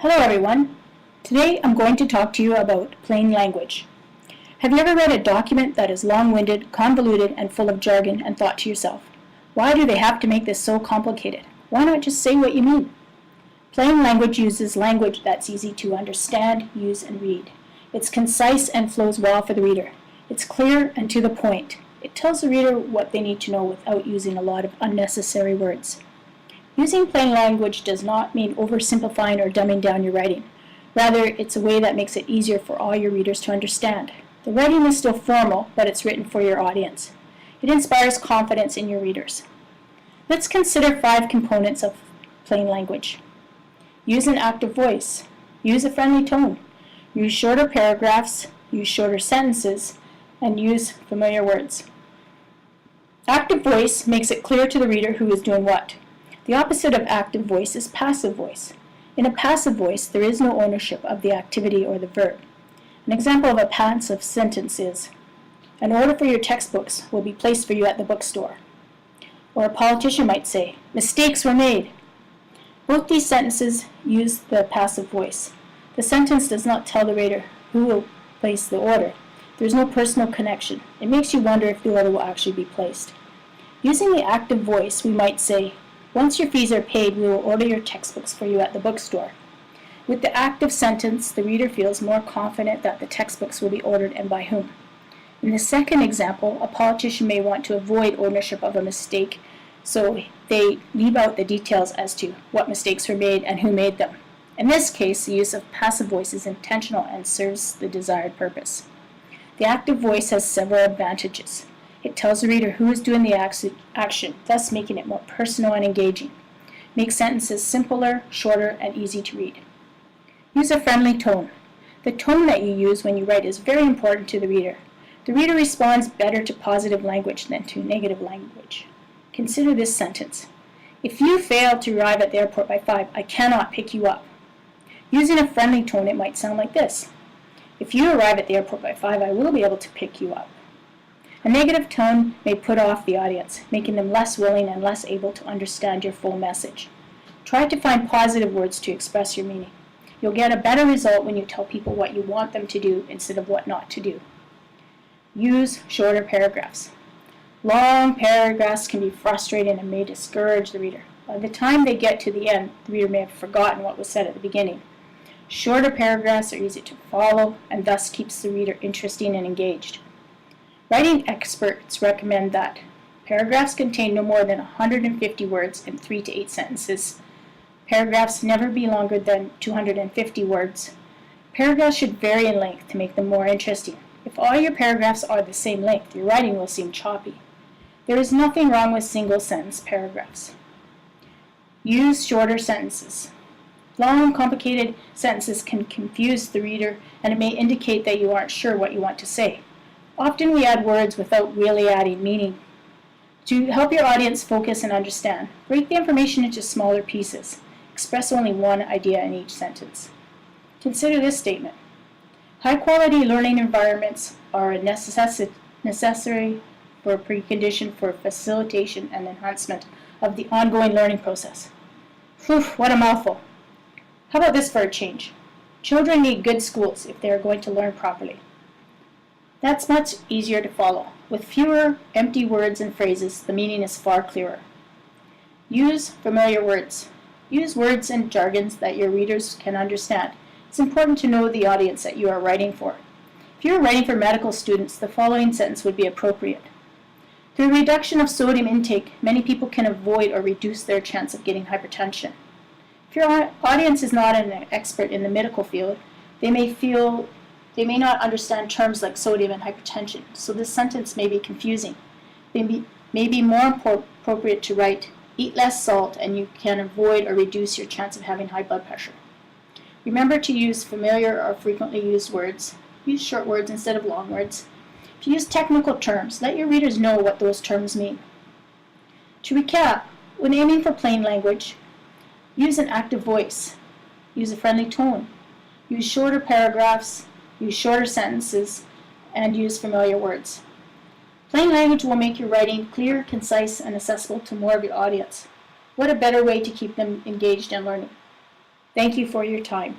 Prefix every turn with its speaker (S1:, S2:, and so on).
S1: Hello everyone. Today I'm going to talk to you about plain language. Have you ever read a document that is long-winded, convoluted, and full of jargon and thought to yourself, why do they have to make this so complicated? Why not just say what you mean? Plain language uses language that's easy to understand, use, and read. It's concise and flows well for the reader. It's clear and to the point. It tells the reader what they need to know without using a lot of unnecessary words. Using plain language does not mean oversimplifying or dumbing down your writing. Rather, it's a way that makes it easier for all your readers to understand. The writing is still formal, but it's written for your audience. It inspires confidence in your readers. Let's consider 5 components of plain language. Use an active voice. Use a friendly tone. Use shorter paragraphs. Use shorter sentences. And use familiar words. Active voice makes it clear to the reader who is doing what. The opposite of active voice is passive voice. In a passive voice, there is no ownership of the activity or the verb. An example of a passive sentence is, an order for your textbooks will be placed for you at the bookstore. Or a politician might say, mistakes were made. Both these sentences use the passive voice. The sentence does not tell the reader who will place the order. There is no personal connection. It makes you wonder if the order will actually be placed. Using the active voice, we might say, once your fees are paid, we will order your textbooks for you at the bookstore. With the active sentence, the reader feels more confident that the textbooks will be ordered and by whom. In the second example, a politician may want to avoid ownership of a mistake, so they leave out the details as to what mistakes were made and who made them. In this case, the use of passive voice is intentional and serves the desired purpose. The active voice has several advantages. It tells the reader who is doing the action, thus making it more personal and engaging. Makes sentences simpler, shorter, and easy to read. Use a friendly tone. The tone that you use when you write is very important to the reader. The reader responds better to positive language than to negative language. Consider this sentence. If you fail to arrive at the airport by 5, I cannot pick you up. Using a friendly tone, it might sound like this. If you arrive at the airport by 5, I will be able to pick you up. A negative tone may put off the audience, making them less willing and less able to understand your full message. Try to find positive words to express your meaning. You'll get a better result when you tell people what you want them to do instead of what not to do. Use shorter paragraphs. Long paragraphs can be frustrating and may discourage the reader. By the time they get to the end, the reader may have forgotten what was said at the beginning. Shorter paragraphs are easy to follow and thus keeps the reader interested and engaged. Writing experts recommend that paragraphs contain no more than 150 words in 3 to 8 sentences. Paragraphs never be longer than 250 words. Paragraphs should vary in length to make them more interesting. If all your paragraphs are the same length, your writing will seem choppy. There is nothing wrong with single sentence paragraphs. Use shorter sentences. Long, complicated sentences can confuse the reader, and it may indicate that you aren't sure what you want to say. Often we add words without really adding meaning. To help your audience focus and understand, break the information into smaller pieces. Express only one idea in each sentence. Consider this statement. High-quality learning environments are a necessary for a precondition for facilitation and enhancement of the ongoing learning process. Whew, what a mouthful. How about this for a change? Children need good schools if they are going to learn properly. That's much easier to follow. With fewer empty words and phrases, the meaning is far clearer. Use familiar words. Use words and jargons that your readers can understand. It's important to know the audience that you are writing for. If you are writing for medical students, the following sentence would be appropriate. Through reduction of sodium intake, many people can avoid or reduce their chance of getting hypertension. If your audience is not an expert in the medical field, they may not understand terms like sodium and hypertension, so this sentence may be confusing. It may be more appropriate to write, eat less salt and you can avoid or reduce your chance of having high blood pressure. Remember to use familiar or frequently used words. Use short words instead of long words. If you use technical terms, let your readers know what those terms mean. To recap, when aiming for plain language, use an active voice. Use a friendly tone. Use shorter paragraphs. Use shorter sentences, and use familiar words. Plain language will make your writing clear, concise, and accessible to more of your audience. What a better way to keep them engaged and learning. Thank you for your time.